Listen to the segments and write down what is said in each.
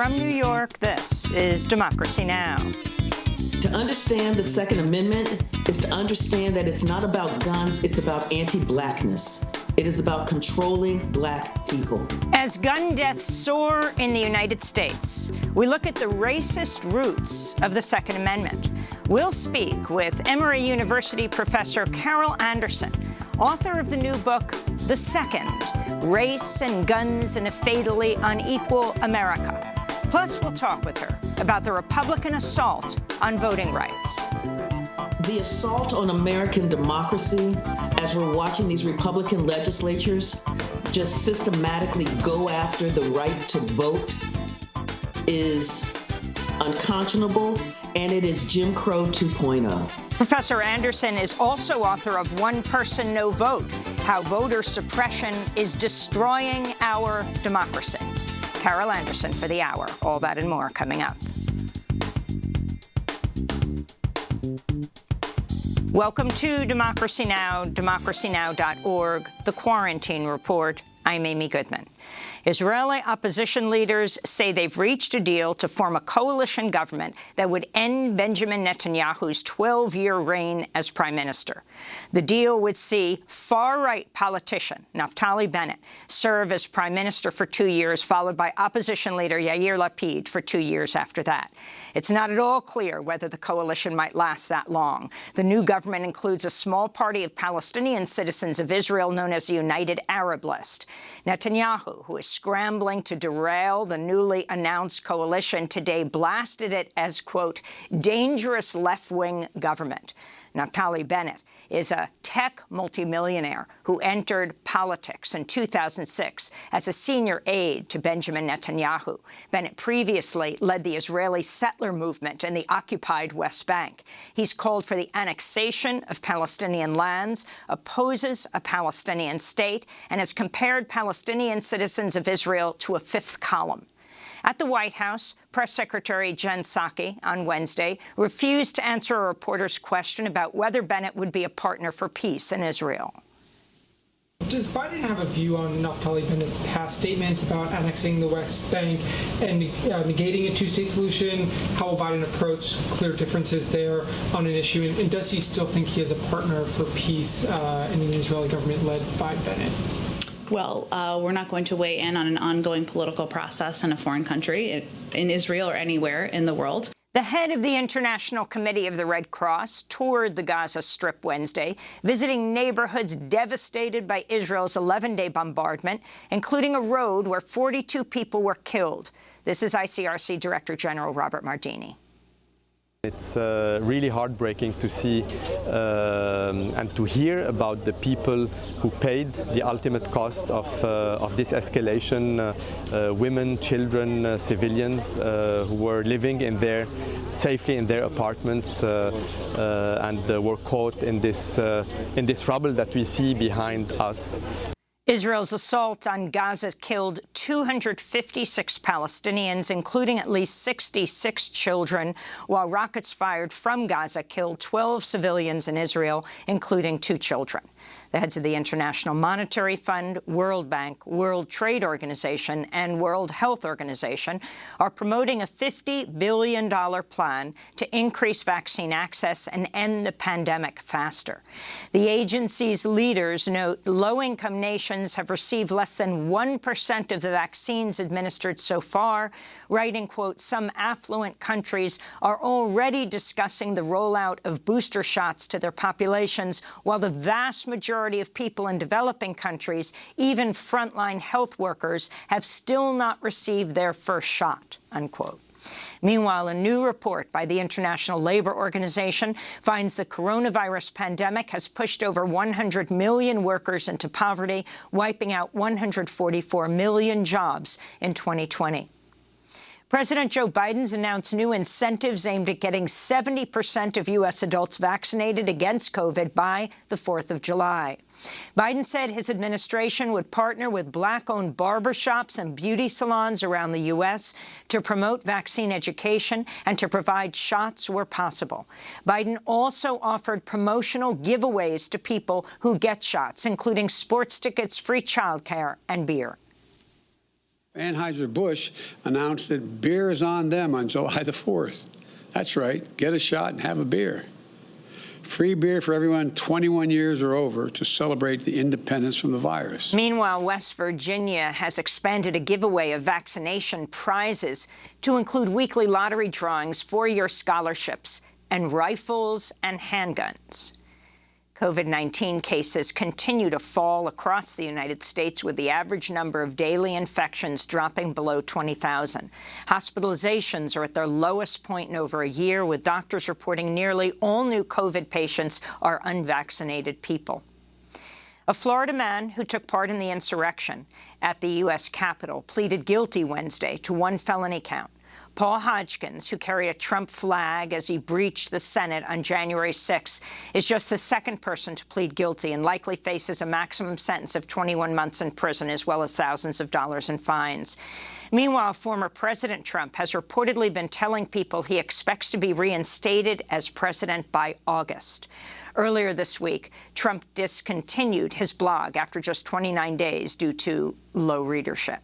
From New York, this is Democracy Now! To understand the Second Amendment is to understand that it's not about guns, it's about anti-blackness. It is about controlling black people. As gun deaths soar in the United States, we look at the racist roots of the Second Amendment. We'll speak with Emory University professor Carol Anderson, author of the new book, The Second, Race and Guns in a Fatally Unequal America. Plus, we'll talk with her about the Republican assault on voting rights. The assault on American democracy, as we're watching these Republican legislatures just systematically go after the right to vote, is unconscionable, and it is Jim Crow 2.0. Professor Anderson is also author of One Person, No Vote, How Voter Suppression is Destroying Our Democracy. Carol Anderson for the hour. All that and more coming up. Welcome to Democracy Now!, democracynow.org, The Quarantine Report. I'm Amy Goodman. Israeli opposition leaders say they've reached a deal to form a coalition government that would end Benjamin Netanyahu's 12-year reign as prime minister. The deal would see far-right politician Naftali Bennett serve as prime minister for 2 years, followed by opposition leader Yair Lapid for 2 years after that. It's not at all clear whether the coalition might last that long. The new government includes a small party of Palestinian citizens of Israel known as the United Arab List. Netanyahu, who is scrambling to derail the newly announced coalition, today blasted it as, quote, dangerous left-wing government. Naftali Bennett is a tech multimillionaire who entered politics in 2006 as a senior aide to Benjamin Netanyahu. Bennett previously led the Israeli settler movement in the occupied West Bank. He's called for the annexation of Palestinian lands, opposes a Palestinian state, and has compared Palestinian citizens of Israel to a fifth column. At the White House, Press Secretary Jen Psaki on Wednesday refused to answer a reporter's question about whether Bennett would be a partner for peace in Israel. Does Biden have a view on Naftali Bennett's past statements about annexing the West Bank and negating a two-state solution? How will Biden approach clear differences there on an issue? And does he still think he has a partner for peace in an Israeli government led by Bennett? Well, we're not going to weigh in on an ongoing political process in a foreign country, in Israel or anywhere in the world. The head of the International Committee of the Red Cross toured the Gaza Strip Wednesday, visiting neighborhoods devastated by Israel's 11-day bombardment, including a road where 42 people were killed. This is ICRC Director General Robert Mardini. It's really heartbreaking to see and to hear about the people who paid the ultimate cost of this escalation, women, children, civilians who were living safely in their apartments and were caught in this rubble that we see behind us. Israel's assault on Gaza killed 256 Palestinians, including at least 66 children, while rockets fired from Gaza killed 12 civilians in Israel, including 2 children. The heads of the International Monetary Fund, World Bank, World Trade Organization, and World Health Organization are promoting a $50 billion plan to increase vaccine access and end the pandemic faster. The agency's leaders note low-income nations have received less than 1% of the vaccines administered so far, writing, quote, some affluent countries are already discussing the rollout of booster shots to their populations, while the vast majority of people in developing countries, even frontline health workers, have still not received their first shot, unquote. Meanwhile, a new report by the International Labor Organization finds the coronavirus pandemic has pushed over 100 million workers into poverty, wiping out 144 million jobs in 2020. President Joe Biden's announced new incentives aimed at getting 70% of U.S. adults vaccinated against COVID by the 4th of July. Biden said his administration would partner with Black-owned barbershops and beauty salons around the U.S. to promote vaccine education and to provide shots where possible. Biden also offered promotional giveaways to people who get shots, including sports tickets, free childcare, and beer. Anheuser-Busch announced that beer is on them on July the 4th. That's right. Get a shot and have a beer. Free beer for everyone 21 years or over to celebrate the independence from the virus. Meanwhile, West Virginia has expanded a giveaway of vaccination prizes to include weekly lottery drawings, four-year scholarships, and rifles and handguns. COVID-19 cases continue to fall across the United States, with the average number of daily infections dropping below 20,000. Hospitalizations are at their lowest point in over a year, with doctors reporting nearly all new COVID patients are unvaccinated people. A Florida man who took part in the insurrection at the U.S. Capitol pleaded guilty Wednesday to one felony count. Paul Hodgkins, who carried a Trump flag as he breached the Senate on January 6th, is just the second person to plead guilty and likely faces a maximum sentence of 21 months in prison, as well as thousands of dollars in fines. Meanwhile, former President Trump has reportedly been telling people he expects to be reinstated as president by August. Earlier this week, Trump discontinued his blog after just 29 days due to low readership.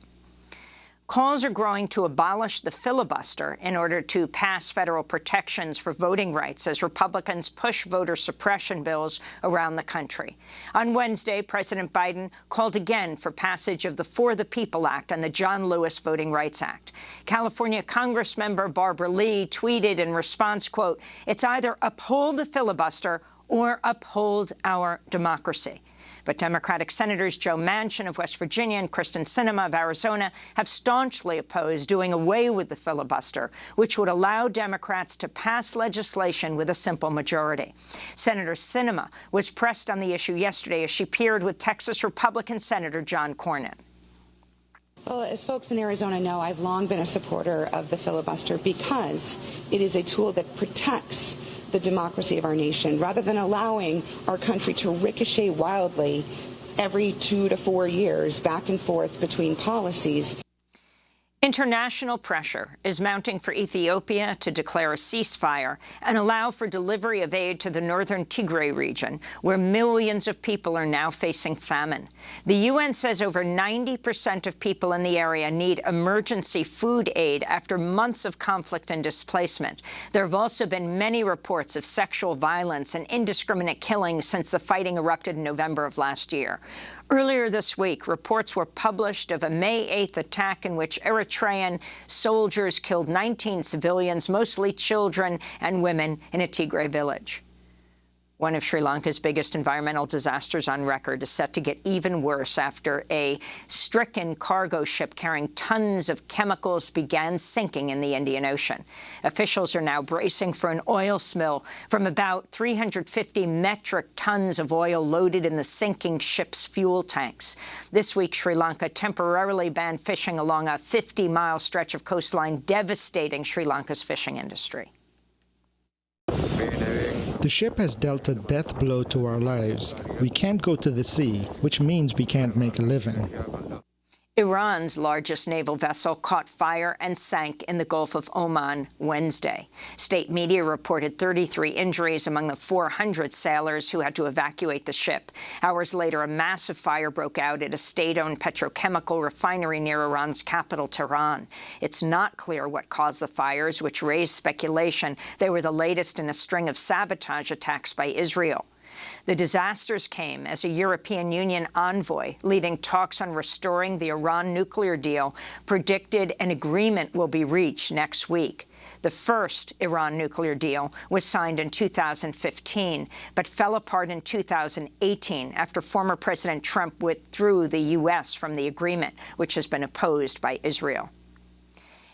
Calls are growing to abolish the filibuster in order to pass federal protections for voting rights as Republicans push voter suppression bills around the country. On Wednesday, President Biden called again for passage of the For the People Act and the John Lewis Voting Rights Act. California Congressmember Barbara Lee tweeted in response, quote, "It's either uphold the filibuster or uphold our democracy." But Democratic Senators Joe Manchin of West Virginia and Kristen Sinema of Arizona have staunchly opposed doing away with the filibuster, which would allow Democrats to pass legislation with a simple majority. Senator Sinema was pressed on the issue yesterday as she peered with Texas Republican Senator John Cornyn. Well, as folks in Arizona know, I've long been a supporter of the filibuster because it is a tool that protects the democracy of our nation, rather than allowing our country to ricochet wildly every 2 to 4 years back and forth between policies. International pressure is mounting for Ethiopia to declare a ceasefire and allow for delivery of aid to the northern Tigray region, where millions of people are now facing famine. The UN says over 90% of people in the area need emergency food aid after months of conflict and displacement. There have also been many reports of sexual violence and indiscriminate killings since the fighting erupted in November of last year. Earlier this week, reports were published of a May 8th attack in which Eritrean soldiers killed 19 civilians, mostly children and women, in a Tigray village. One of Sri Lanka's biggest environmental disasters on record is set to get even worse after a stricken cargo ship carrying tons of chemicals began sinking in the Indian Ocean. Officials are now bracing for an oil spill from about 350 metric tons of oil loaded in the sinking ship's fuel tanks. This week, Sri Lanka temporarily banned fishing along a 50-mile stretch of coastline, devastating Sri Lanka's fishing industry. The ship has dealt a death blow to our lives. We can't go to the sea, which means we can't make a living. Iran's largest naval vessel caught fire and sank in the Gulf of Oman Wednesday. State media reported 33 injuries among the 400 sailors who had to evacuate the ship. Hours later, a massive fire broke out at a state-owned petrochemical refinery near Iran's capital, Tehran. It's not clear what caused the fires, which raised speculation they were the latest in a string of sabotage attacks by Israel. The disasters came as a European Union envoy leading talks on restoring the Iran nuclear deal predicted an agreement will be reached next week. The first Iran nuclear deal was signed in 2015, but fell apart in 2018 after former President Trump withdrew the U.S. from the agreement, which has been opposed by Israel.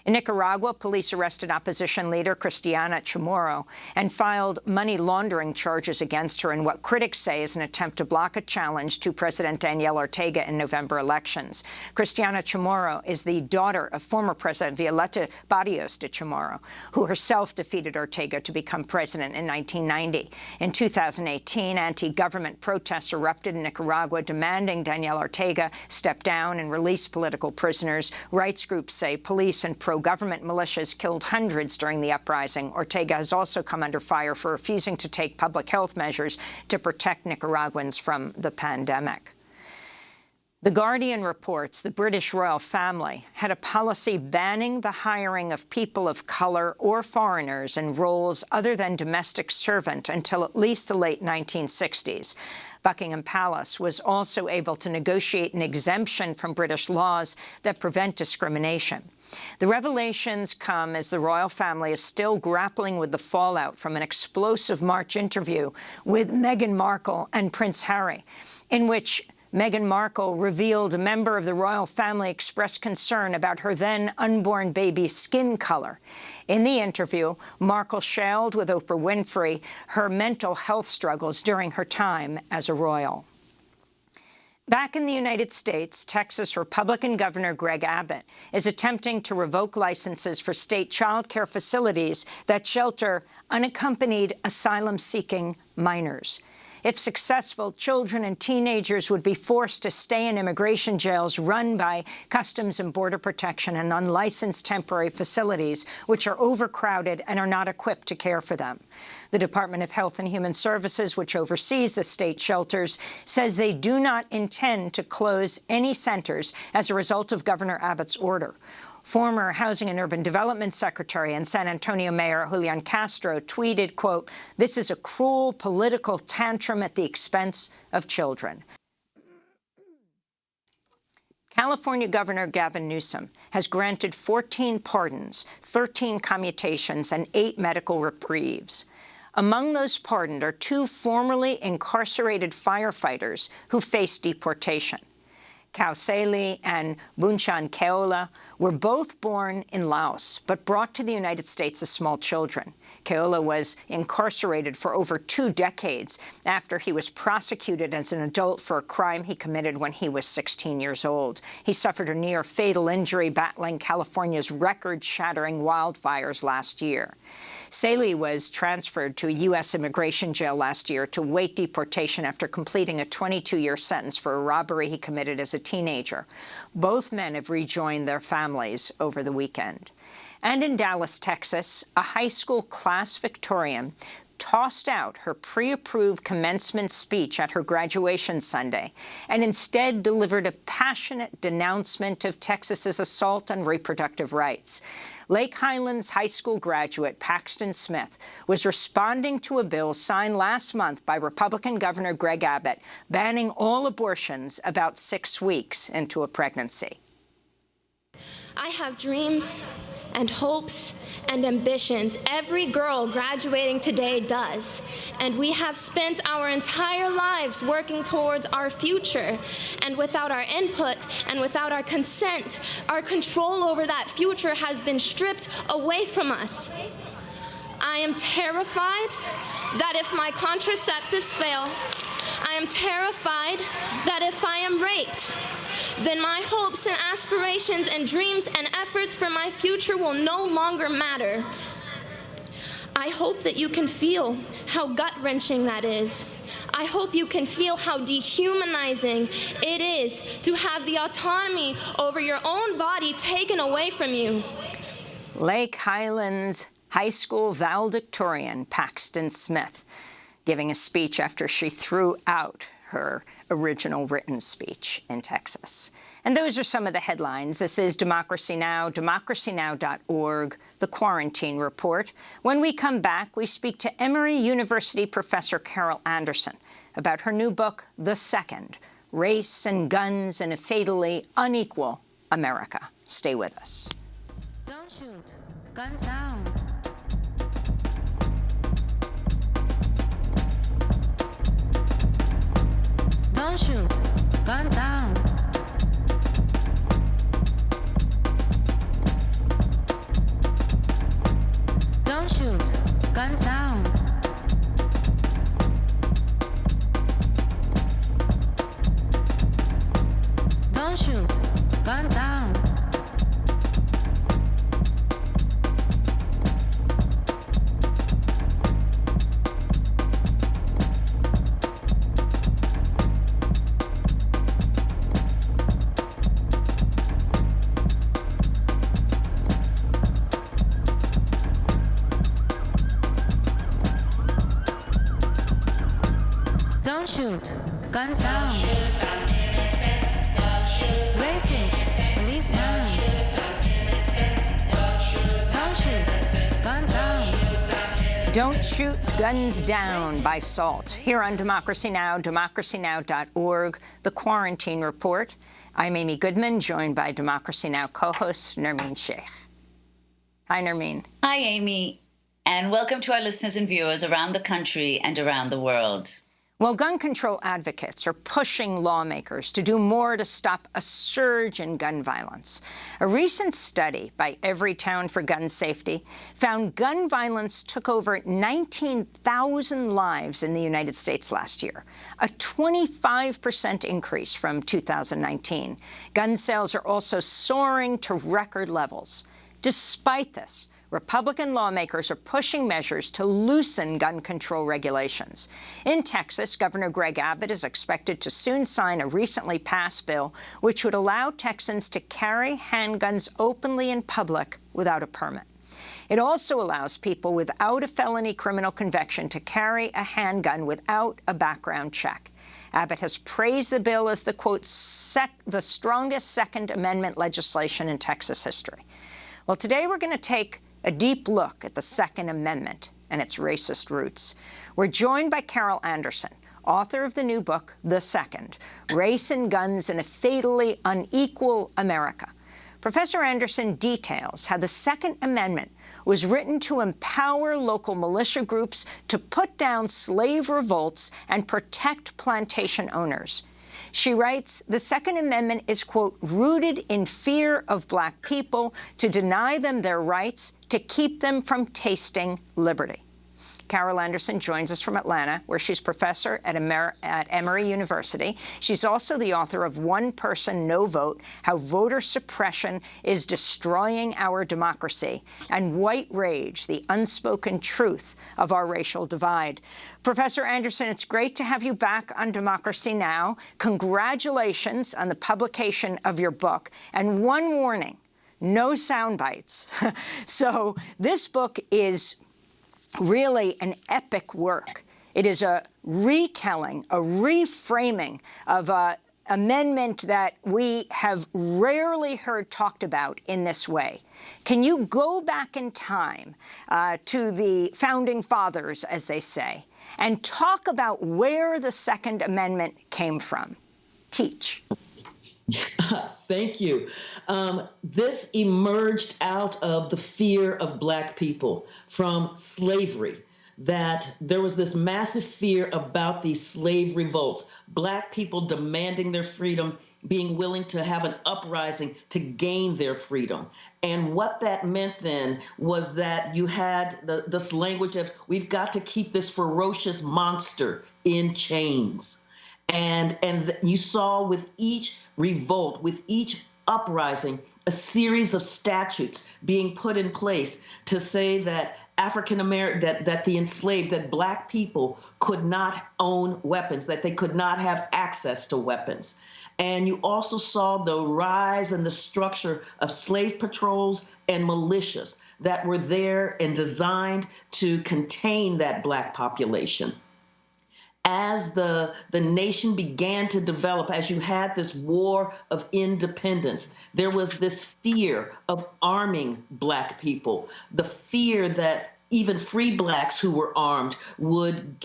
In Nicaragua, police arrested opposition leader Cristiana Chamorro and filed money laundering charges against her in what critics say is an attempt to block a challenge to President Daniel Ortega in November elections. Cristiana Chamorro is the daughter of former President Violeta Barrios de Chamorro, who herself defeated Ortega to become president in 1990. In 2018, anti-government protests erupted in Nicaragua, demanding Daniel Ortega step down and release political prisoners. Rights groups say police and pro-government militias killed hundreds during the uprising. Ortega has also come under fire for refusing to take public health measures to protect Nicaraguans from the pandemic. The Guardian reports the British royal family had a policy banning the hiring of people of color or foreigners in roles other than domestic servant until at least the late 1960s. Buckingham Palace was also able to negotiate an exemption from British laws that prevent discrimination. The revelations come as the royal family is still grappling with the fallout from an explosive March interview with Meghan Markle and Prince Harry, in which Meghan Markle revealed a member of the royal family expressed concern about her then unborn baby's skin color. In the interview, Markle shared with Oprah Winfrey her mental health struggles during her time as a royal. Back in the United States, Texas Republican Governor Greg Abbott is attempting to revoke licenses for state child care facilities that shelter unaccompanied asylum-seeking minors. If successful, children and teenagers would be forced to stay in immigration jails run by Customs and Border Protection and unlicensed temporary facilities, which are overcrowded and are not equipped to care for them. The Department of Health and Human Services, which oversees the state shelters, says they do not intend to close any centers as a result of Governor Abbott's order. Former Housing and Urban Development Secretary and San Antonio Mayor Julian Castro tweeted, quote, "This is a cruel political tantrum at the expense of children." California Governor Gavin Newsom has granted 14 pardons, 13 commutations, and 8 medical reprieves. Among those pardoned are 2 formerly incarcerated firefighters who face deportation. Kauseli and Bunchan Keola were both born in Laos, but brought to the United States as small children. Keola was incarcerated for over 2 decades after he was prosecuted as an adult for a crime he committed when he was 16 years old. He suffered a near-fatal injury battling California's record-shattering wildfires last year. Saley was transferred to a U.S. immigration jail last year to wait deportation after completing a 22-year sentence for a robbery he committed as a teenager. Both men have rejoined their families over the weekend. And in Dallas, Texas, a high school class Victorian tossed out her pre-approved commencement speech at her graduation Sunday and instead delivered a passionate denouncement of Texas's assault on reproductive rights. Lake Highlands High School graduate Paxton Smith was responding to a bill signed last month by Republican Governor Greg Abbott banning all abortions about 6 weeks into a pregnancy. I have dreams and hopes and ambitions. Every girl graduating today does. And we have spent our entire lives working towards our future. And without our input and without our consent, our control over that future has been stripped away from us. I am terrified that if my contraceptives fail, I am terrified that if I am raped, then my hopes and aspirations and dreams and efforts for my future will no longer matter. I hope that you can feel how gut-wrenching that is. I hope you can feel how dehumanizing it is to have the autonomy over your own body taken away from you. Lake Highlands High School valedictorian Paxton Smith giving a speech after she threw out her original written speech in Texas. And those are some of the headlines. This is Democracy Now!, democracynow.org, The Quarantine Report. When we come back, we speak to Emory University professor Carol Anderson about her new book, The Second, Race and Guns in a Fatally Unequal America. Stay with us. Don't shoot. Guns down. Don't shoot. Guns down. Don't shoot. Guns down. Don't shoot. Guns down. Don't shoot. Guns down. Racist, policeman. Don't shoot, guns down. Don't Shoot, Guns Down by SALT. Here on Democracy Now!, democracynow.org, The Quarantine Report. I'm Amy Goodman, joined by Democracy Now! Co-host Nermeen Sheikh. Hi, Nermeen. Hi, Amy, and welcome to our listeners and viewers around the country and around the world. Well, gun control advocates are pushing lawmakers to do more to stop a surge in gun violence. A recent study by Everytown for Gun Safety found gun violence took over 19,000 lives in the United States last year, a 25% increase from 2019. Gun sales are also soaring to record levels. Despite this, Republican lawmakers are pushing measures to loosen gun control regulations. In Texas, Governor Greg Abbott is expected to soon sign a recently passed bill which would allow Texans to carry handguns openly in public without a permit. It also allows people without a felony criminal conviction to carry a handgun without a background check. Abbott has praised the bill as the, quote, the strongest Second Amendment legislation in Texas history. Well, today we're going to take a deep look at the Second Amendment and its racist roots. We're joined by Carol Anderson, author of the new book, The Second, Race and Guns in a Fatally Unequal America. Professor Anderson details how the Second Amendment was written to empower local militia groups to put down slave revolts and protect plantation owners. She writes, the Second Amendment is, quote, rooted in fear of Black people to deny them their rights, to keep them from tasting liberty. Carol Anderson joins us from Atlanta, where she's professor at Emory University. She's also the author of One Person, No Vote, How Voter Suppression is Destroying Our Democracy, and White Rage, The Unspoken Truth of Our Racial Divide. Professor Anderson, it's great to have you back on Democracy Now! Congratulations on the publication of your book. And one warning, no sound bites. So this book is really an epic work. It is a retelling, a reframing of an amendment that we have rarely heard talked about in this way. Can you go back in time to the Founding Fathers, as they say, and talk about where the Second Amendment came from? Teach. Thank you. This emerged out of the fear of Black people from slavery, that there was this massive fear about these slave revolts, Black people demanding their freedom, being willing to have an uprising to gain their freedom. And what that meant then was that you had this language of, we've got to keep this ferocious monster in chains. And you saw with each revolt, with each uprising, a series of statutes being put in place to say that African American, that the enslaved, that Black people could not own weapons, that they could not have access to weapons. And you also saw the rise and the structure of slave patrols and militias that were there and designed to contain that Black population. As the nation began to develop, as you had this war of independence, there was this fear of arming Black people, the fear that even free Blacks who were armed would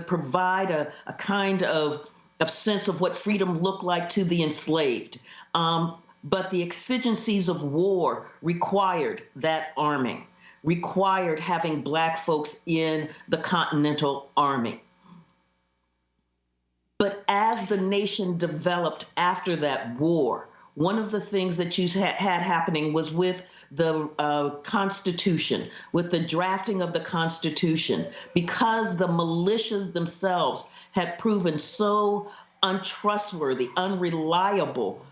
provide a kind of sense of what freedom looked like to the enslaved. But the exigencies of war required that arming, required having Black folks in the Continental Army. But as the nation developed after that war, one of the things that you had happening was with the Constitution, with the drafting of the Constitution, because the militias themselves had proven so untrustworthy, unreliable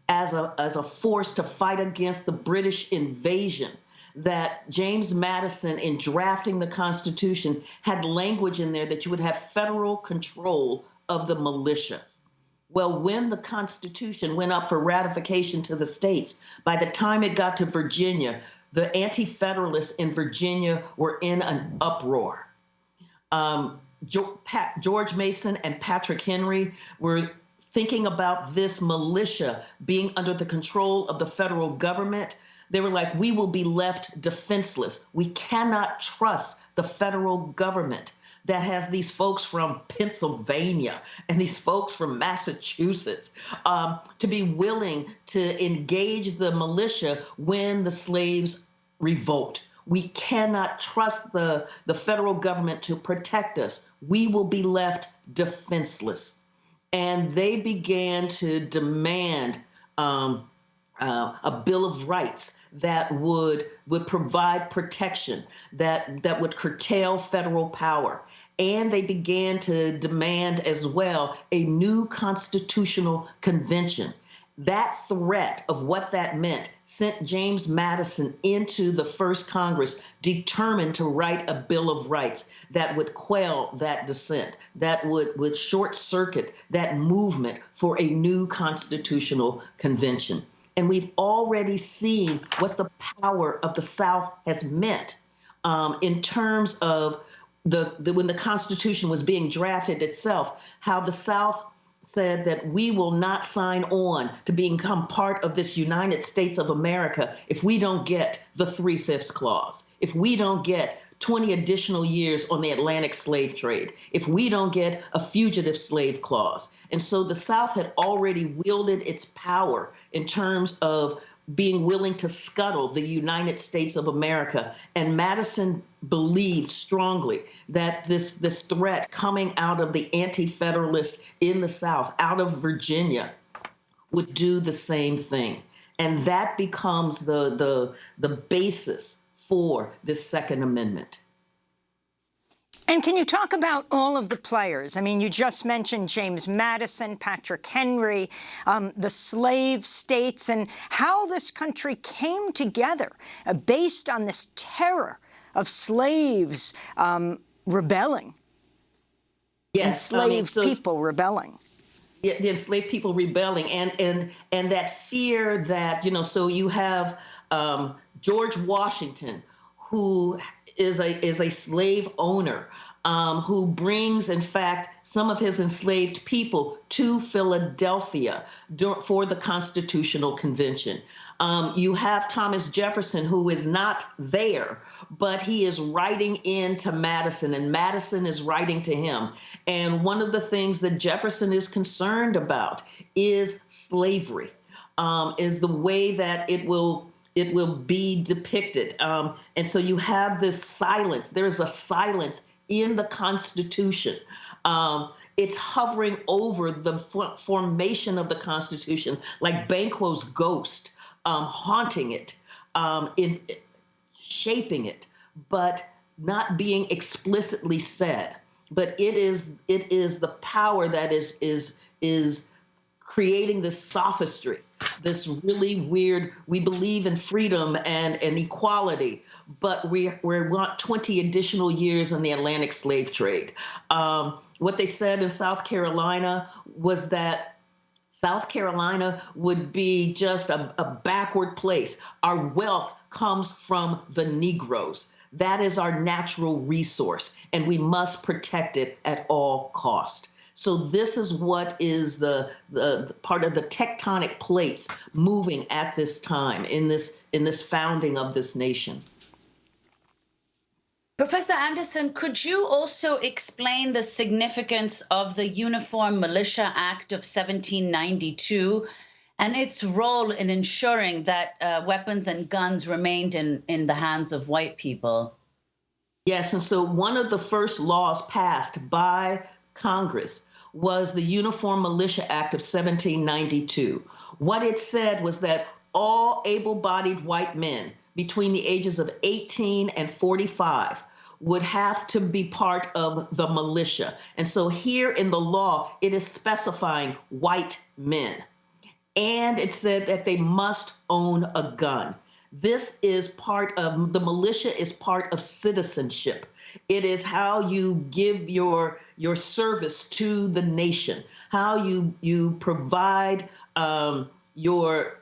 as a force to fight against the British invasion, that James Madison, in drafting the Constitution, had language in there that you would have federal control of the militias. Well, when the Constitution went up for ratification to the states, by the time it got to Virginia, the anti-federalists in Virginia were in an uproar. George Mason and Patrick Henry were thinking about this militia being under the control of the federal government, they were like, we will be left defenseless. We cannot trust the federal government that has these folks from Pennsylvania and these folks from Massachusetts to be willing to engage the militia when the slaves revolt. We cannot trust the federal government to protect us. We will be left defenseless. And they began to demand a Bill of Rights that would provide protection, that would curtail federal power. And they began to demand as well a new constitutional convention. That threat of what that meant sent James Madison into the first Congress determined to write a Bill of Rights that would quell that dissent, that would short circuit that movement for a new constitutional convention. And we've already seen what the power of the South has meant in terms of when the Constitution was being drafted itself, how the South said that we will not sign on to become part of this United States of America if we don't get the 3/5 clause, if we don't get 20 additional years on the Atlantic slave trade, if we don't get a fugitive slave clause. And so the South had already wielded its power in terms of being willing to scuttle the United States of America. And Madison believed strongly that this threat coming out of the anti-federalists in the South, out of Virginia, would do the same thing. And that becomes the basis for this Second Amendment. And can you talk about all of the players? I mean, you just mentioned James Madison, Patrick Henry, the slave states, and how this country came together based on this terror of slaves rebelling, enslaved people rebelling. Yeah, the enslaved people rebelling, and that fear that, so you have George Washington, who is a slave owner, who brings, in fact, some of his enslaved people to Philadelphia for the Constitutional Convention. You have Thomas Jefferson, who is not there, but he is writing in to Madison, and Madison is writing to him. And one of the things that Jefferson is concerned about is slavery, is the way that it will be depicted. And so you have this silence. There is a silence in the Constitution. It's hovering over the formation of the Constitution, like Banquo's ghost, haunting it, in shaping it, but not being explicitly said. But it is the power that is creating this sophistry, this really weird, we believe in freedom and equality, but we want 20 additional years on the Atlantic slave trade. What they said in South Carolina was that South Carolina would be just a backward place. Our wealth comes from the Negroes. That is our natural resource, and we must protect it at all cost. So this is what is the part of the tectonic plates moving at this time in this founding of this nation. Professor Anderson, could you also explain the significance of the Uniform Militia Act of 1792 and its role in ensuring that weapons and guns remained in the hands of white people? Yes, and so one of the first laws passed by Congress was the Uniform Militia Act of 1792. What it said was that all able-bodied white men between the ages of 18 and 45 would have to be part of the militia. And so here in the law, it is specifying white men. And it said that they must own a gun. This is part of, the militia is part of citizenship. It is how you give your service to the nation, how you provide your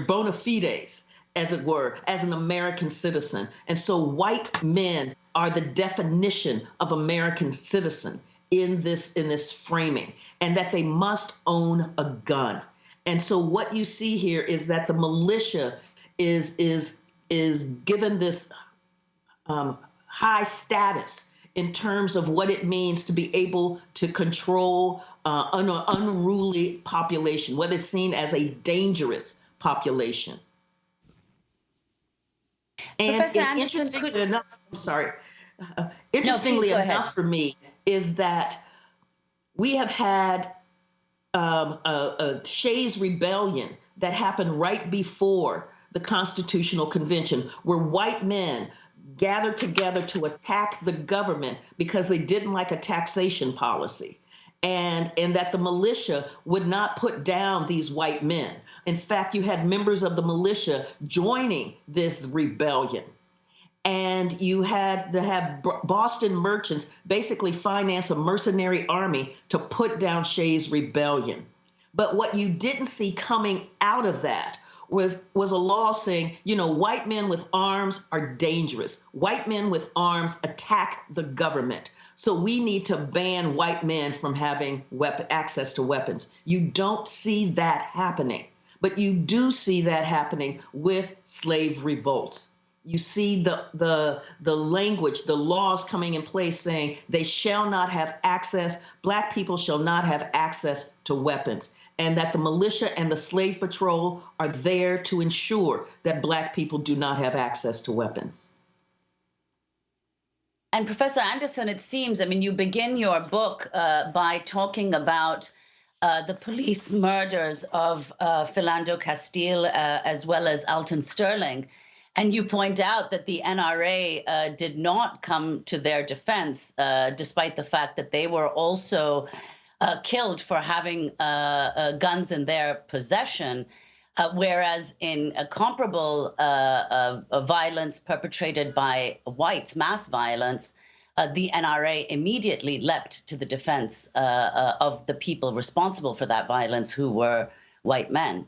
bona fides, as it were, as an American citizen. And so white men are the definition of American citizen. in this framing, and that they must own a gun. And so what you see here is that the militia is given this high status in terms of what it means to be able to control an unruly population, what is seen as a dangerous population. And Professor Anderson, interestingly enough, I'm sorry. Interestingly enough for me is that we have had a Shays Rebellion that happened right before the Constitutional Convention, where white men gathered together to attack the government because they didn't like a taxation policy, and that the militia would not put down these white men. In fact, you had members of the militia joining this rebellion. And you had to have Boston merchants basically finance a mercenary army to put down Shays Rebellion. But what you didn't see coming out of that was a law saying, you know, white men with arms are dangerous. White men with arms attack the government. So we need to ban white men from having access to weapons. You don't see that happening, but you do see that happening with slave revolts. You see the language, the laws coming in place saying they shall not have access, Black people shall not have access to weapons, and that the militia and the slave patrol are there to ensure that Black people do not have access to weapons. And Professor Anderson, it seems, I mean, you begin your book by talking about the police murders of Philando Castile as well as Alton Sterling. And you point out that the NRA did not come to their defense, despite the fact that they were also killed for having guns in their possession, whereas in a comparable violence perpetrated by whites, mass violence, the NRA immediately leapt to the defense of the people responsible for that violence, who were white men.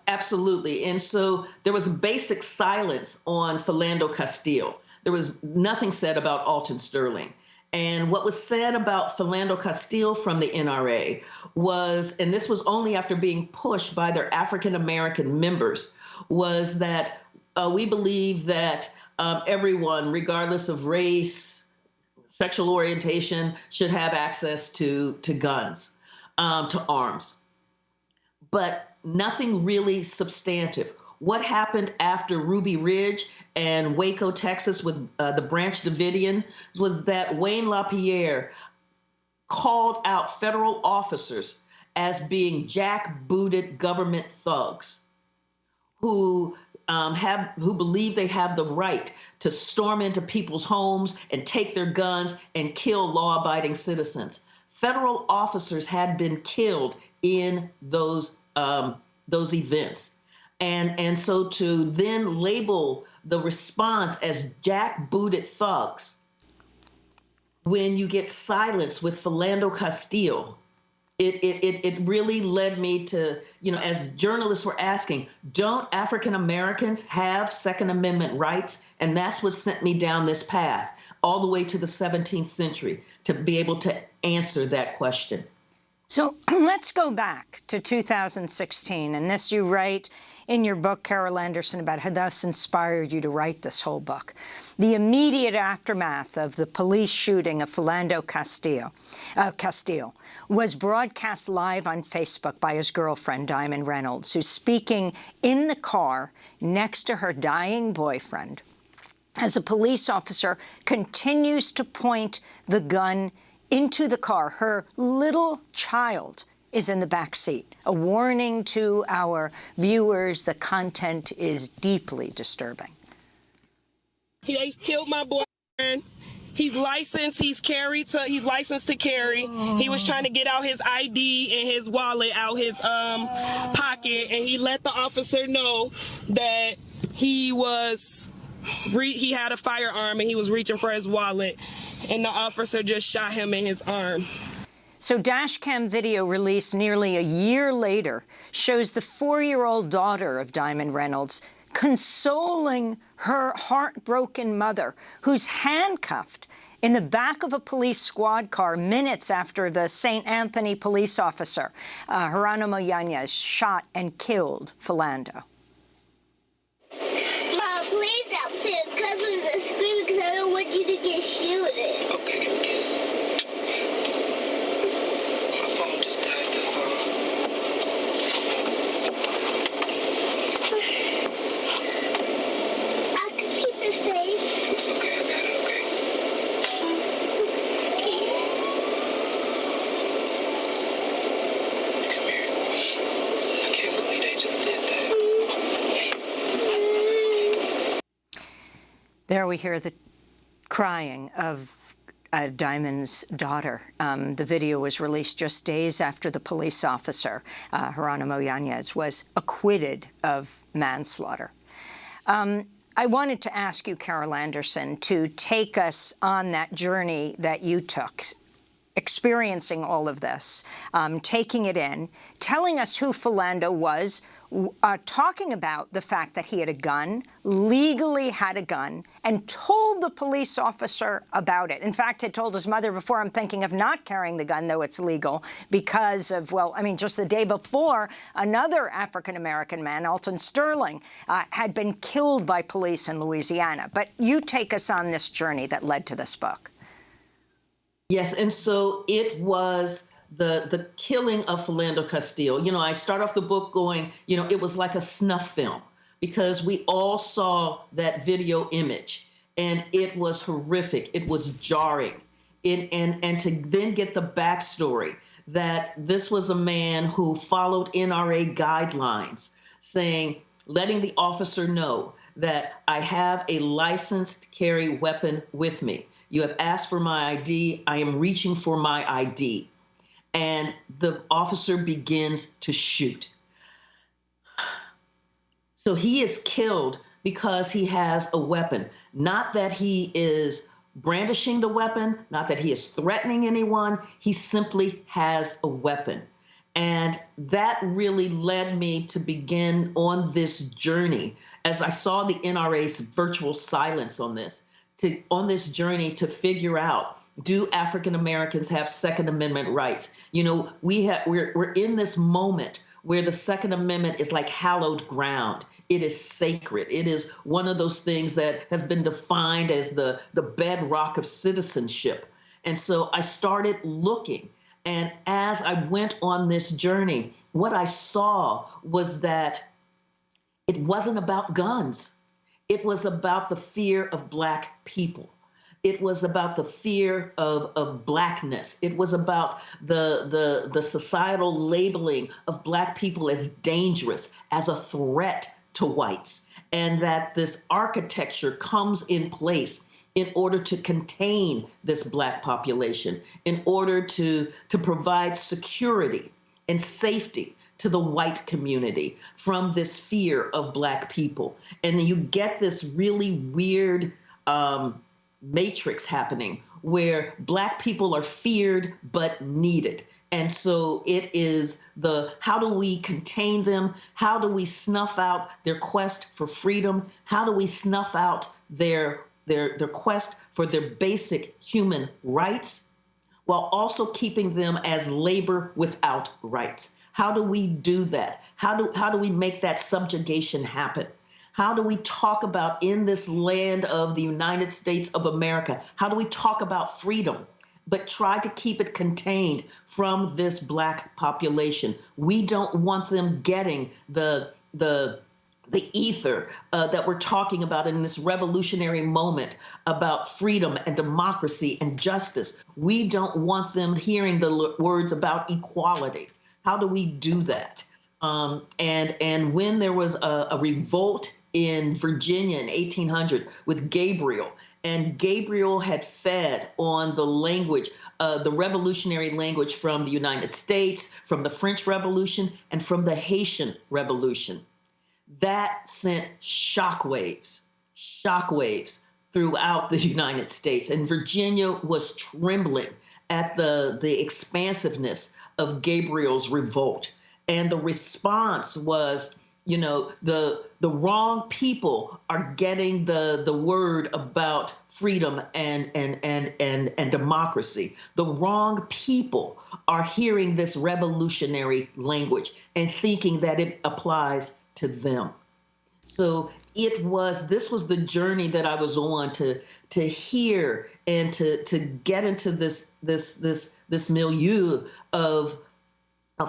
Absolutely. And so there was basic silence on Philando Castile. There was nothing said about Alton Sterling. And what was said about Philando Castile from the NRA was, and this was only after being pushed by their African-American members, was that we believe that everyone, regardless of race, sexual orientation, should have access to guns, to arms. But nothing really substantive. What happened after Ruby Ridge and Waco, Texas, with the Branch Davidian, was that Wayne LaPierre called out federal officers as being jackbooted government thugs who believe they have the right to storm into people's homes and take their guns and kill law-abiding citizens. Federal officers had been killed in those events. And so to then label the response as jackbooted thugs when you get silence with Philando Castile, it really led me to, you know, as journalists were asking, don't African Americans have Second Amendment rights? And that's what sent me down this path all the way to the 17th century to be able to answer that question. So let's go back to 2016, and this you write in your book, Carol Anderson, about how this inspired you to write this whole book. The immediate aftermath of the police shooting of Philando Castile was broadcast live on Facebook by his girlfriend, Diamond Reynolds, who's speaking in the car next to her dying boyfriend as a police officer continues to point the gun into the car. Her little child is in the back seat. A warning to our viewers, the content is deeply disturbing. He killed my boyfriend. He's licensed. He's licensed to carry. He was trying to get out his ID and his wallet out his pocket, and he let the officer know that he had a firearm and he was reaching for his wallet, and the officer just shot him in his arm. So dashcam video released nearly a year later shows the 4-year-old daughter of Diamond Reynolds consoling her heartbroken mother, who's handcuffed in the back of a police squad car minutes after the St. Anthony police officer, Geronimo Yanez, shot and killed Philando. Mom, please help too, because I'm screaming because I don't want you to get shooted. Okay, give me a kiss. My phone just died, that's all. I can keep her safe. It's okay, I got it, okay? Come here. I can't believe they just did that. There we hear the crying of Diamond's daughter. The video was released just days after the police officer, Geronimo Yanez, was acquitted of manslaughter. I wanted to ask you, Carol Anderson, to take us on that journey that you took, experiencing all of this, taking it in, telling us who Philando was, talking about the fact that he had a gun, legally had a gun, and told the police officer about it. In fact, had told his mother before, I'm thinking of not carrying the gun, though it's legal, because of, well, I mean, just the day before, another African-American man, Alton Sterling, had been killed by police in Louisiana. But you take us on this journey that led to this book. Yes, and so it was the killing of Philando Castile. You know, I start off the book going, you know, it was like a snuff film because we all saw that video image and it was horrific. It was jarring. And to then get the backstory that this was a man who followed NRA guidelines saying, letting the officer know that I have a licensed carry weapon with me. You have asked for my ID. I am reaching for my ID. And the officer begins to shoot. So he is killed because he has a weapon. Not that he is brandishing the weapon, not that he is threatening anyone. He simply has a weapon. And that really led me to begin on this journey as I saw the NRA's virtual silence on this journey to figure out, do African Americans have Second Amendment rights? You know, we're in this moment where the Second Amendment is like hallowed ground. It is sacred. It is one of those things that has been defined as the bedrock of citizenship. And so I started looking. And as I went on this journey, what I saw was that it wasn't about guns. It was about the fear of Black people. It was about the fear of Blackness. It was about the societal labeling of Black people as dangerous, as a threat to whites, and that this architecture comes in place in order to contain this Black population, in order to provide security and safety to the white community from this fear of Black people. And you get this really weird matrix happening where Black people are feared but needed. And so it is how do we contain them? How do we snuff out their quest for freedom? How do we snuff out their quest for their basic human rights while also keeping them as labor without rights? How do we do that? How do we make that subjugation happen? How do we talk about, in this land of the United States of America, how do we talk about freedom, but try to keep it contained from this Black population? We don't want them getting the ether that we're talking about in this revolutionary moment about freedom and democracy and justice. We don't want them hearing the words about equality. How do we do that? And when there was a revolt in Virginia in 1800 with Gabriel, and Gabriel had fed on the language, the revolutionary language from the United States, from the French Revolution, and from the Haitian Revolution. That sent shockwaves throughout the United States. And Virginia was trembling at the expansiveness of Gabriel's revolt. And the response was You know, the wrong people are getting the word about freedom and democracy. The wrong people are hearing this revolutionary language and thinking that it applies to them. So this was the journey that I was on to hear and to get into this milieu of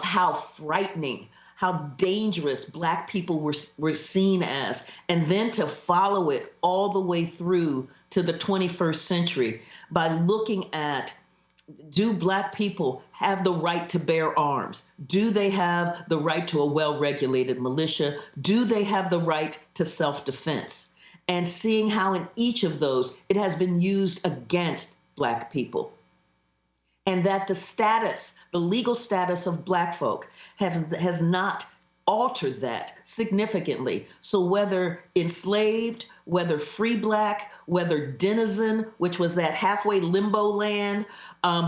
how frightening, how dangerous Black people were seen as, and then to follow it all the way through to the 21st century by looking at, do Black people have the right to bear arms? Do they have the right to a well-regulated militia? Do they have the right to self-defense? And seeing how in each of those it has been used against Black people. And that the legal status of Black folk has not altered that significantly. So whether enslaved, whether free Black, whether denizen, which was that halfway limbo land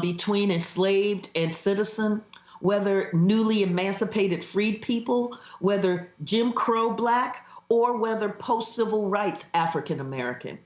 between enslaved and citizen, whether newly emancipated freed people, whether Jim Crow Black, or whether post-civil rights African American.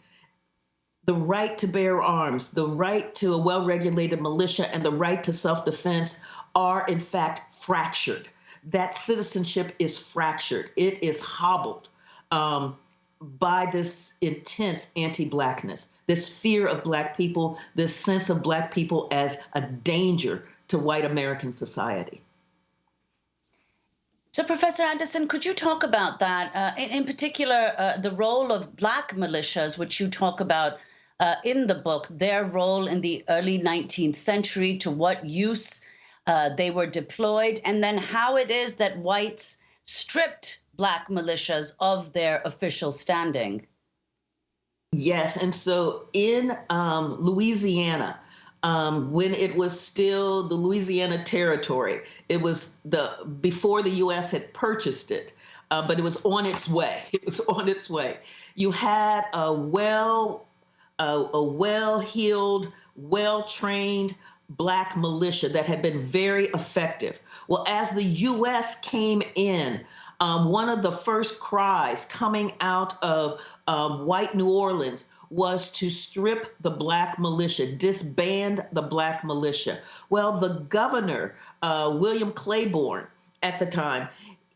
The right to bear arms, the right to a well-regulated militia, and the right to self-defense are in fact fractured. That citizenship is fractured. It is hobbled by this intense anti-Blackness, this fear of Black people, this sense of Black people as a danger to white American society. So, Professor Anderson, could you talk about that, in particular, the role of Black militias, which you talk about in the book, their role in the early 19th century, to what use they were deployed, and then how it is that whites stripped Black militias of their official standing? Yes, and so in Louisiana, when it was still the Louisiana Territory, it was before the U.S. had purchased it, but it was on its way. It was on its way. You had a well-heeled, well-trained Black militia that had been very effective. Well, as the U.S. came in, one of the first cries coming out of white New Orleans was to strip the Black militia, disband the Black militia. Well, the governor, William Claiborne, at the time,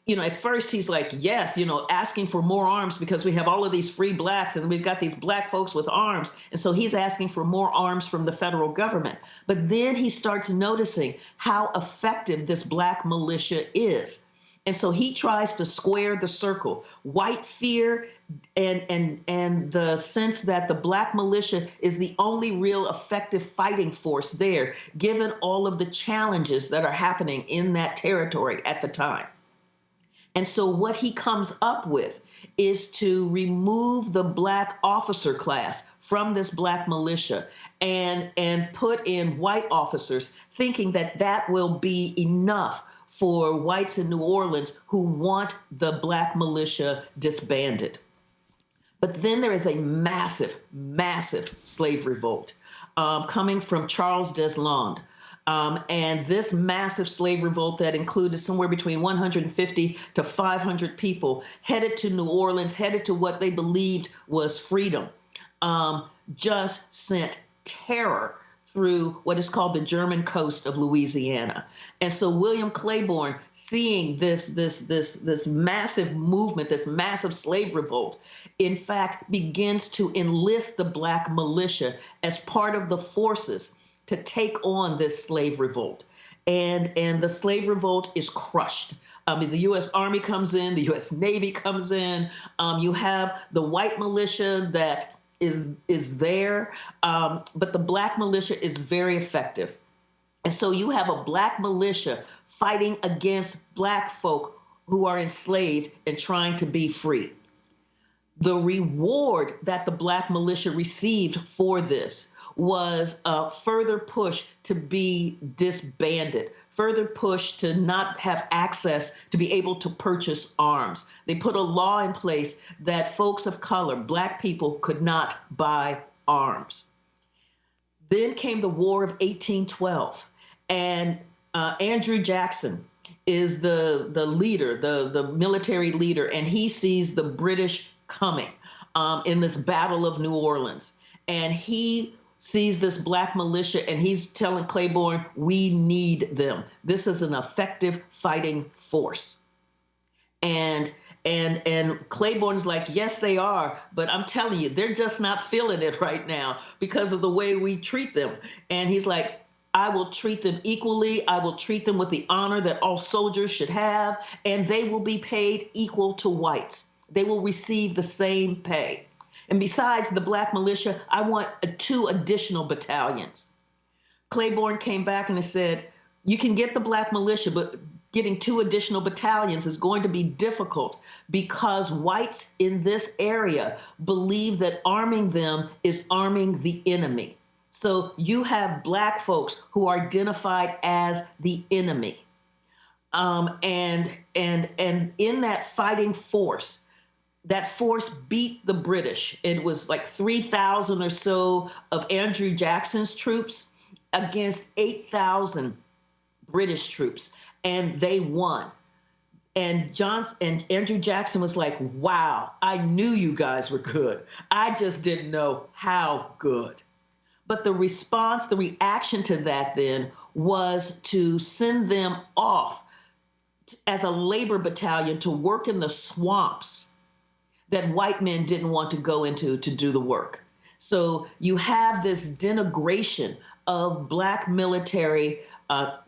at first he's like, yes, asking for more arms because we have all of these free Blacks and we've got these Black folks with arms. And so he's asking for more arms from the federal government. But then he starts noticing how effective this Black militia is. And so he tries to square the circle. White fear and the sense that the Black militia is the only real effective fighting force there, given all of the challenges that are happening in that territory at the time. And so what he comes up with is to remove the Black officer class from this Black militia and put in white officers, thinking that that will be enough for whites in New Orleans who want the Black militia disbanded. But then there is a massive, massive slave revolt coming from Charles Deslandes. And this massive slave revolt that included somewhere between 150 to 500 people headed to New Orleans, headed to what they believed was freedom, just sent terror through what is called the German coast of Louisiana. And so William Claiborne, seeing this massive movement, this massive slave revolt, in fact, begins to enlist the Black militia as part of the forces to take on this slave revolt. And the slave revolt is crushed. The U.S. Army comes in, the U.S. Navy comes in. You have the white militia that is there, but the Black militia is very effective. And so you have a Black militia fighting against Black folk who are enslaved and trying to be free. The reward that the Black militia received for this was a further push to be disbanded, further push to not have access to be able to purchase arms. They put a law in place that folks of color, Black people, could not buy arms. Then came the War of 1812, and Andrew Jackson is the leader, the military leader, and he sees the British coming in this Battle of New Orleans. And he sees this black militia, and he's telling Claiborne, we need them. This is an effective fighting force. And Claiborne's like, yes, they are, but I'm telling you, they're just not feeling it right now because of the way we treat them. And he's like, I will treat them equally. I will treat them with the honor that all soldiers should have, and they will be paid equal to whites. They will receive the same pay. And besides the black militia, I want 2 additional battalions. Claiborne came back and said, you can get the black militia, but getting 2 additional battalions is going to be difficult because whites in this area believe that arming them is arming the enemy. So you have black folks who are identified as the enemy. And in that fighting force, that force beat the British. It was like 3,000 or so of Andrew Jackson's troops against 8,000 British troops, and they won. And Andrew Jackson was like, wow, I knew you guys were good. I just didn't know how good. But the response, the reaction to that then was to send them off as a labor battalion to work in the swamps that white men didn't want to go into to do the work. So you have this denigration of black military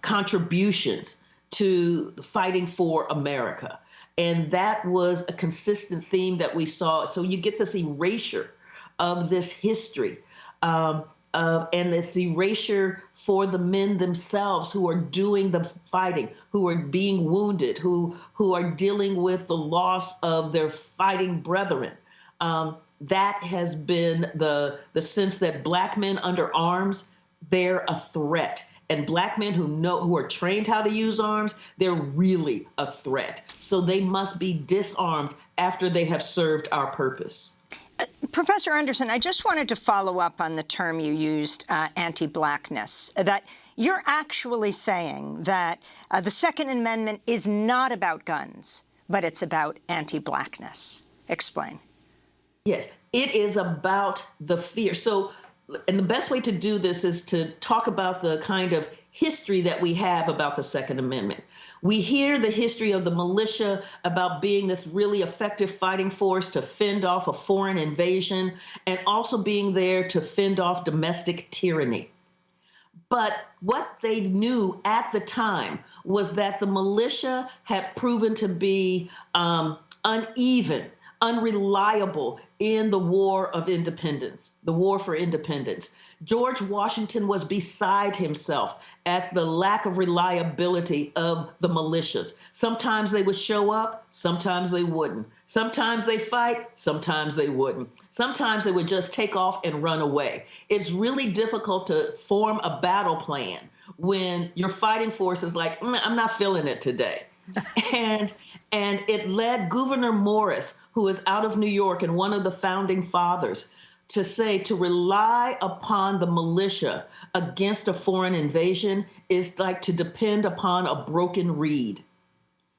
contributions to fighting for America. And that was a consistent theme that we saw. So you get this erasure of this history. And this erasure for the men themselves who are doing the fighting, who are being wounded, who are dealing with the loss of their fighting brethren. That has been the sense that black men under arms, they're a threat. And black men who are trained how to use arms, they're really a threat. So they must be disarmed after they have served our purpose. Professor Anderson, I just wanted to follow up on the term you used, anti-blackness, that you're actually saying that the Second Amendment is not about guns, but it's about anti-blackness. Explain. Yes, it is about the fear. So, and the best way to do this is to talk about the kind of history that we have about the Second Amendment. We hear the history of the militia about being this really effective fighting force to fend off a foreign invasion and also being there to fend off domestic tyranny. But what they knew at the time was that the militia had proven to be uneven, unreliable in the war of independence, the war for independence. George Washington was beside himself at the lack of reliability of the militias. Sometimes they would show up, sometimes they wouldn't. Sometimes they fight, sometimes they wouldn't. Sometimes they would just take off and run away. It's really difficult to form a battle plan when your fighting force is like, I'm not feeling it today. And it led Gouverneur Morris, who is out of New York and one of the founding fathers, to say to rely upon the militia against a foreign invasion is like to depend upon a broken reed.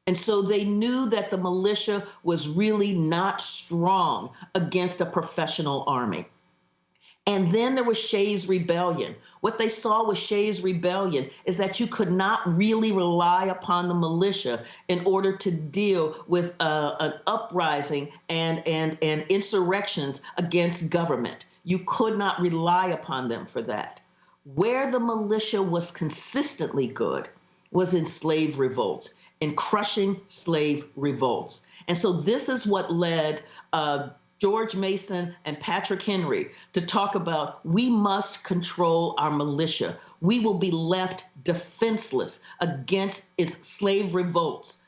And so they knew that the militia was really not strong against a professional army. And then there was Shays' Rebellion. What they saw with Shays' Rebellion is that you could not really rely upon the militia in order to deal with an uprising and insurrections against government. You could not rely upon them for that. Where the militia was consistently good was in slave revolts, in crushing slave revolts. And so this is what led George Mason and Patrick Henry to talk about, we must control our militia. We will be left defenseless against its slave revolts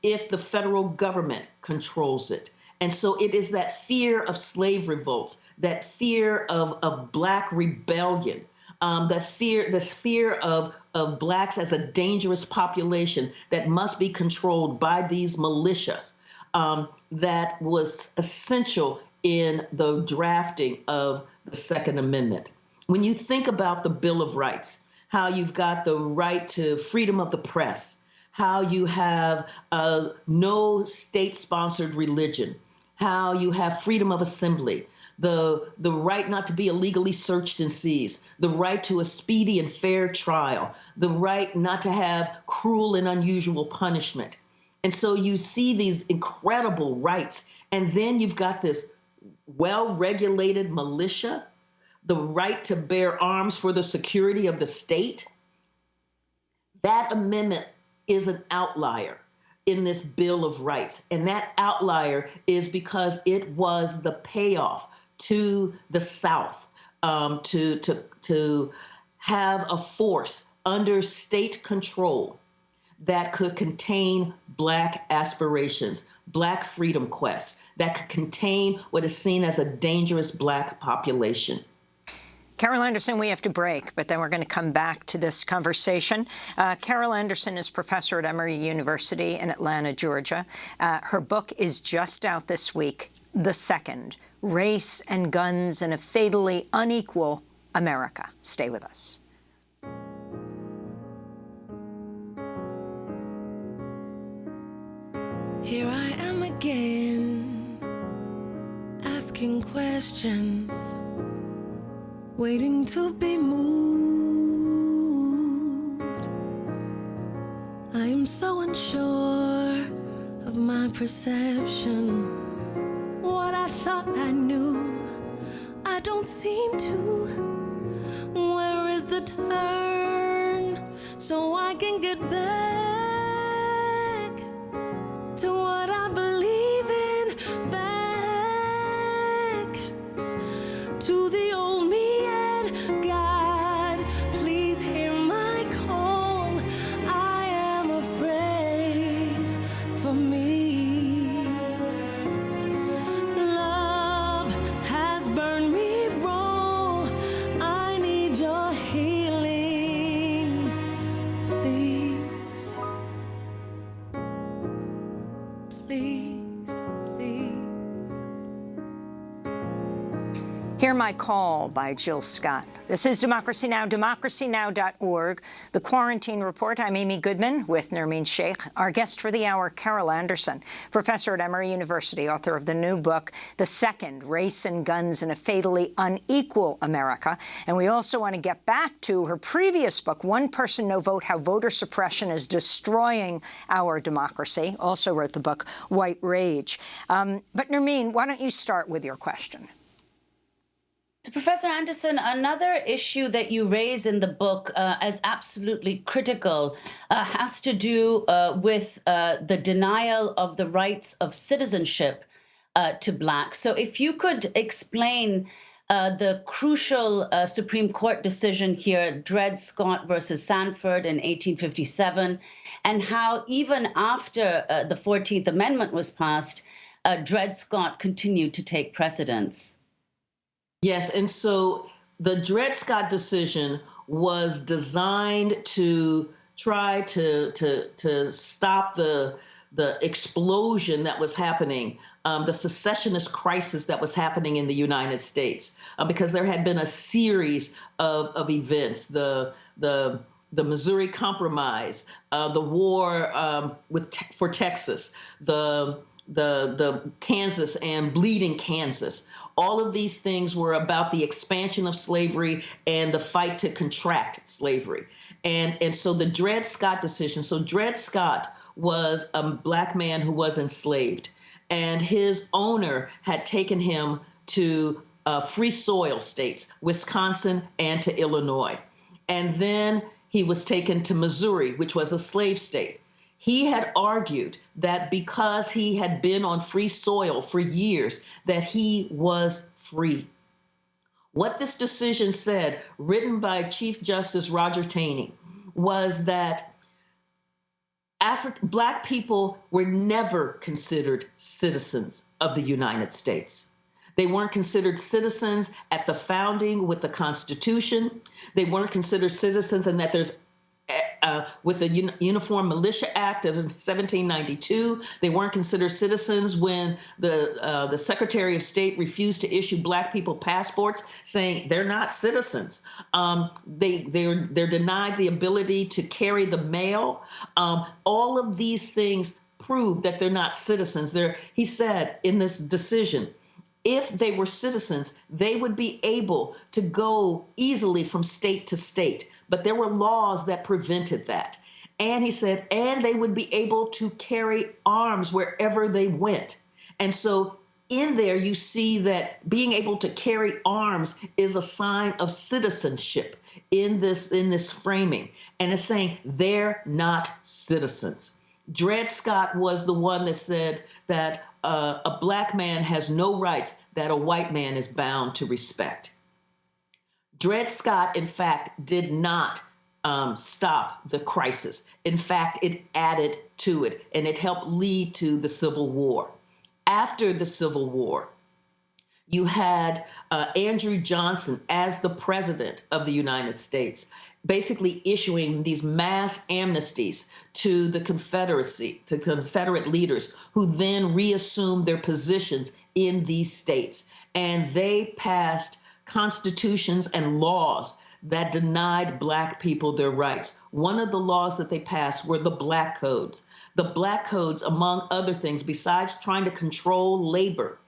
if the federal government controls it. And so it is that fear of slave revolts, that fear of black rebellion, this fear of blacks as a dangerous population that must be controlled by these militias. That was essential in the drafting of the Second Amendment. When you think about the Bill of Rights, how you've got the right to freedom of the press, how you have no state-sponsored religion, how you have freedom of assembly, the right not to be illegally searched and seized, the right to a speedy and fair trial, the right not to have cruel and unusual punishment. And so you see these incredible rights, and then you've got this well-regulated militia, the right to bear arms for the security of the state. That amendment is an outlier in this Bill of Rights. And that outlier is because it was the payoff to the South to have a force under state control that could contain Black aspirations, Black freedom quests, that could contain what is seen as a dangerous Black population. Carol Anderson, we have to break, but then we're going to come back to this conversation. Carol Anderson is professor at Emory University in Atlanta, Georgia. Her book is just out this week, The Second, Race and Guns in a Fatally Unequal America. Stay with us. Here I am again, asking questions, waiting to be moved. I am so unsure of my perception. What I thought I knew, I don't seem to. Where is the turn so I can get back to what I believe in, back to the old me? And God, please hear my call. I am afraid for me. Love has burned me raw. I need your healing, please. Please, please. Hear My Call by Jill Scott. This is Democracy Now!, democracynow.org. The Quarantine Report. I'm Amy Goodman with Nermeen Sheikh. Our guest for the hour, Carol Anderson, professor at Emory University, author of the new book, The Second, Race and Guns in a Fatally Unequal America. And we also want to get back to her previous book, One Person, No Vote, How Voter Suppression is Destroying Our Democracy. Also wrote the book, White Rage. But Nermeen, why don't you start with your question? So, Professor Anderson, another issue that you raise in the book as absolutely critical has to do with the denial of the rights of citizenship to Blacks. So if you could explain the crucial Supreme Court decision here, Dred Scott versus Sanford in 1857, and how even after the 14th Amendment was passed, Dred Scott continued to take precedence. Yes, and so the Dred Scott decision was designed to try to stop the explosion that was happening, the secessionist crisis that was happening in the United States, because there had been a series of events, the Missouri Compromise, the war for Texas, the Kansas and Bleeding Kansas. All of these things were about the expansion of slavery and the fight to contract slavery. And so the Dred Scott decision, so Dred Scott was a Black man who was enslaved, and his owner had taken him to free soil states, Wisconsin and to Illinois. And then he was taken to Missouri, which was a slave state. He had argued that because he had been on free soil for years, that he was free. What this decision said, written by Chief Justice Roger Taney, was that Black people were never considered citizens of the United States. They weren't considered citizens at the founding with the Constitution. They weren't considered citizens, and that there's with the Uniform Militia Act of 1792. They weren't considered citizens when the Secretary of State refused to issue Black people passports, saying they're not citizens. They're denied the ability to carry the mail. All of these things prove that they're not citizens. He said in this decision, if they were citizens, they would be able to go easily from state to state. But there were laws that prevented that. And he said, and they would be able to carry arms wherever they went. And so in there, you see that being able to carry arms is a sign of citizenship in this framing. And it's saying they're not citizens. Dred Scott was the one that said that a Black man has no rights that a white man is bound to respect. Dred Scott, in fact, did not stop the crisis. In fact, it added to it, and it helped lead to the Civil War. After the Civil War, you had Andrew Johnson as the president of the United States, basically issuing these mass amnesties to the Confederacy, to Confederate leaders, who then reassumed their positions in these states. And they passed constitutions and laws that denied Black people their rights. One of the laws that they passed were the Black Codes. The Black Codes, among other things, besides trying to control labor,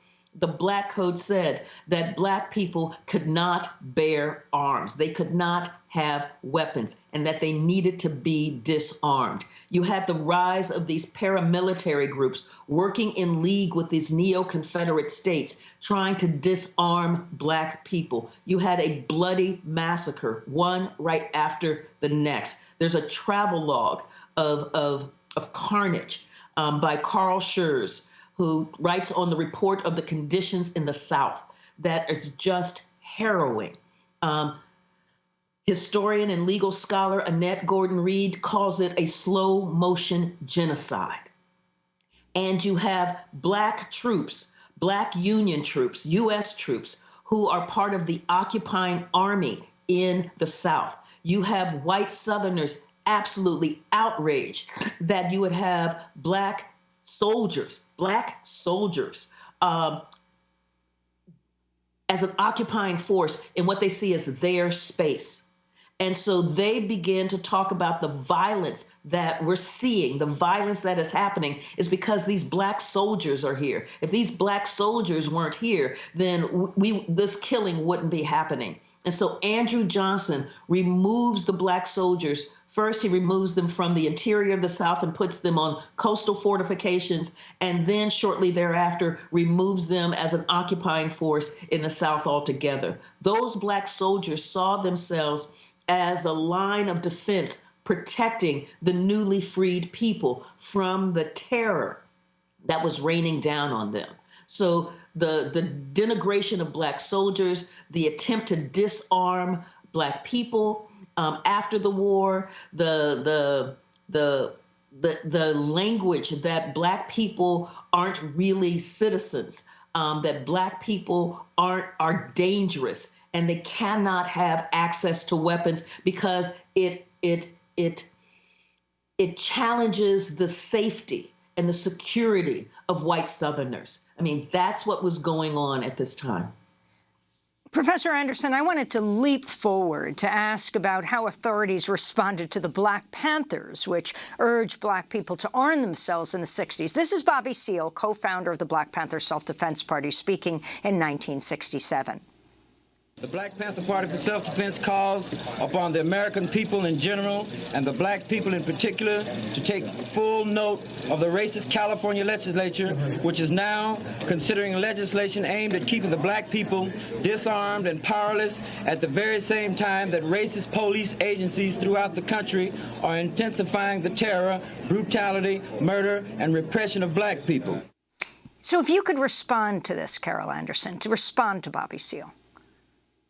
the Black Code said that Black people could not bear arms. They could not have weapons, and that they needed to be disarmed. You had the rise of these paramilitary groups working in league with these neo-Confederate states, trying to disarm Black people. You had a bloody massacre, one right after the next. There's a travelogue of carnage by Carl Schurz, who writes on the report of the conditions in the South that is just harrowing. Historian and legal scholar Annette Gordon-Reed calls it a slow motion genocide. And you have Black troops, Black Union troops, U.S. troops, who are part of the occupying army in the South. You have white Southerners absolutely outraged that you would have Black soldiers as an occupying force in what they see as their space. And so they begin to talk about the violence that we're seeing. The violence that is happening is because these Black soldiers are here. If these Black soldiers weren't here, then this killing wouldn't be happening. And so Andrew Johnson removes the Black soldiers. First, he removes them from the interior of the South and puts them on coastal fortifications, and then shortly thereafter removes them as an occupying force in the South altogether. Those Black soldiers saw themselves as a line of defense protecting the newly freed people from the terror that was raining down on them. So the denigration of Black soldiers, the attempt to disarm Black people after the war, the language that Black people aren't really citizens, that Black people are dangerous, and they cannot have access to weapons because it challenges the safety and the security of white Southerners. I mean, that's what was going on at this time. Professor Anderson, I wanted to leap forward to ask about how authorities responded to the Black Panthers, which urged Black people to arm themselves in the 60s. This is Bobby Seale, co-founder of the Black Panther Self-Defense Party, speaking in 1967. The Black Panther Party for Self-Defense calls upon the American people in general and the Black people in particular to take full note of the racist California legislature, which is now considering legislation aimed at keeping the Black people disarmed and powerless at the very same time that racist police agencies throughout the country are intensifying the terror, brutality, murder, and repression of Black people. So if you could respond to this, Carol Anderson, to respond to Bobby Seale.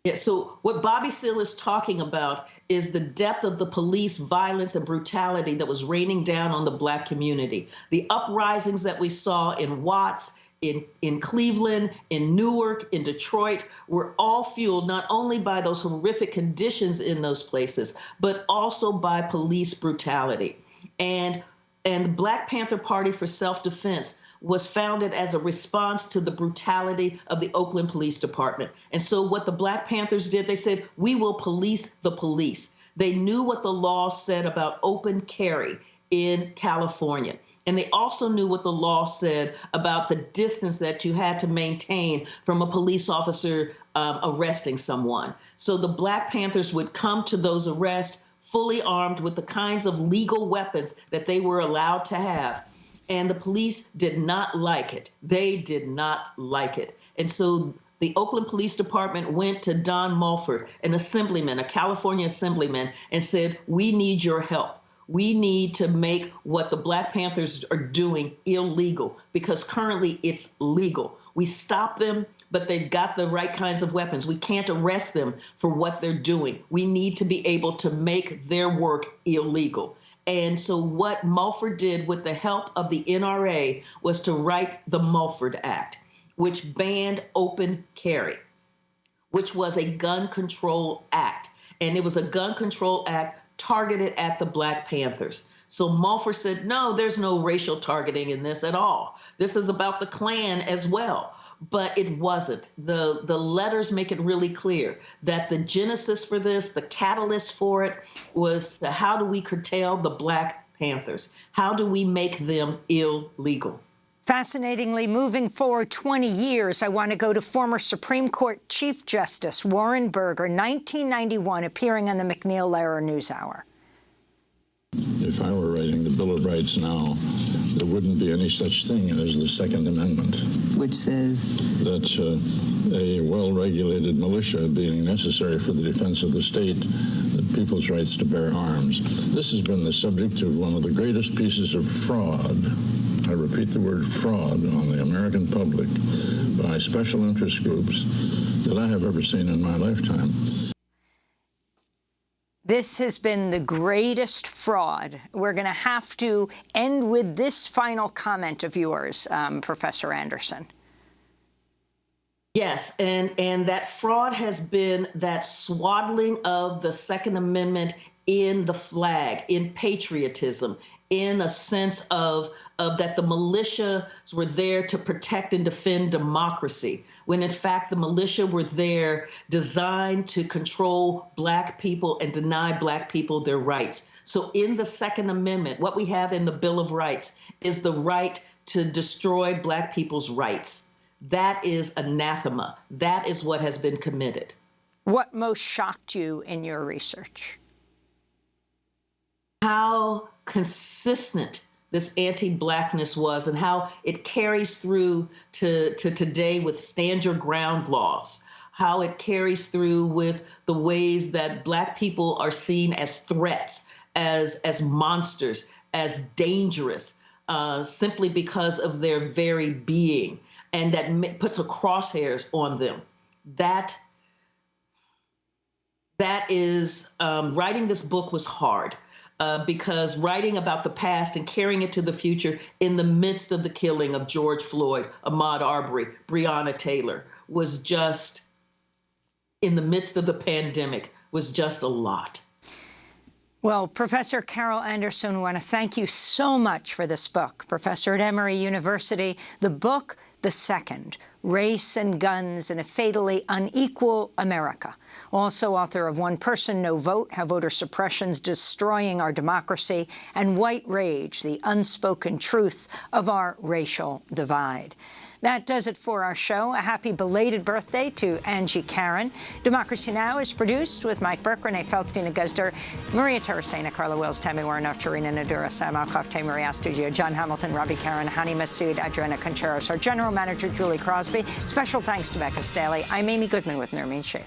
Yeah, so what Bobby Seale is talking about is the depth of the police violence and brutality that was raining down on the Black community. The uprisings that we saw in Watts, in Cleveland, in Newark, in Detroit, were all fueled not only by those horrific conditions in those places, but also by police brutality. And the Black Panther Party for Self-Defense was founded as a response to the brutality of the Oakland Police Department. And so what the Black Panthers did, they said, we will police the police. They knew what the law said about open carry in California. And they also knew what the law said about the distance that you had to maintain from a police officer arresting someone. So the Black Panthers would come to those arrests fully armed with the kinds of legal weapons that they were allowed to have. And the police did not like it. They did not like it. And so the Oakland Police Department went to Don Mulford, an assemblyman, a California assemblyman, and said, we need your help. We need to make what the Black Panthers are doing illegal, because currently it's legal. We stop them, but they've got the right kinds of weapons. We can't arrest them for what they're doing. We need to be able to make their work illegal. And so what Mulford did with the help of the NRA was to write the Mulford Act, which banned open carry, which was a gun control act. And it was a gun control act targeted at the Black Panthers. So Mulford said, no, there's no racial targeting in this at all. This is about the Klan as well. But it wasn't. The letters make it really clear that the genesis for this, the catalyst for it, was how do we curtail the Black Panthers? How do we make them illegal? Fascinatingly, moving forward 20 years, I want to go to former Supreme Court Chief Justice Warren Burger, 1991, appearing on the MacNeil-Lehrer NewsHour. If I were writing the Bill of Rights now, there wouldn't be any such thing as the Second Amendment. Which says? That a well-regulated militia being necessary for the defense of the state, that people's rights to bear arms. This has been the subject of one of the greatest pieces of fraud, I repeat the word fraud, on the American public by special interest groups that I have ever seen in my lifetime. This has been the greatest fraud. We're going to have to end with this final comment of yours, Professor Anderson. Yes, and that fraud has been that swaddling of the Second Amendment in the flag, in patriotism, in a sense of that the militia were there to protect and defend democracy, when in fact the militia were there designed to control Black people and deny Black people their rights. So in the Second Amendment, what we have in the Bill of Rights is the right to destroy Black people's rights. That is anathema. That is what has been committed. What most shocked you in your research? How consistent this anti-Blackness was and how it carries through to today with stand your ground laws, how it carries through with the ways that Black people are seen as threats, as monsters, as dangerous, simply because of their very being, and that puts a crosshairs on them. That is, writing this book was hard. Because writing about the past and carrying it to the future in the midst of the killing of George Floyd, Ahmaud Arbery, Breonna Taylor, was just, in the midst of the pandemic, was just a lot. Well, Professor Carol Anderson, I want to thank you so much for this book. Professor at Emory University, the book, The Second, Race and Guns in a Fatally Unequal America. Also author of One Person, No Vote, How Voter Suppression's Destroying Our Democracy, and White Rage, The Unspoken Truth of Our Racial Divide. That does it for our show. A happy belated birthday to Angie Karen. Democracy Now! Is produced with Mike Burke, Renee Feldstein, Guzder, Maria Terracena, Carla Wills, Tammy Warnoff, Tarina Nadura, Sam Alcoff, Maria Studio, John Hamilton, Robbie Karen, Hani Masood, Adriana Contreras, our General Manager, Julie Crosby. Special thanks to Becca Staley. I'm Amy Goodman with Nermeen Sheikh.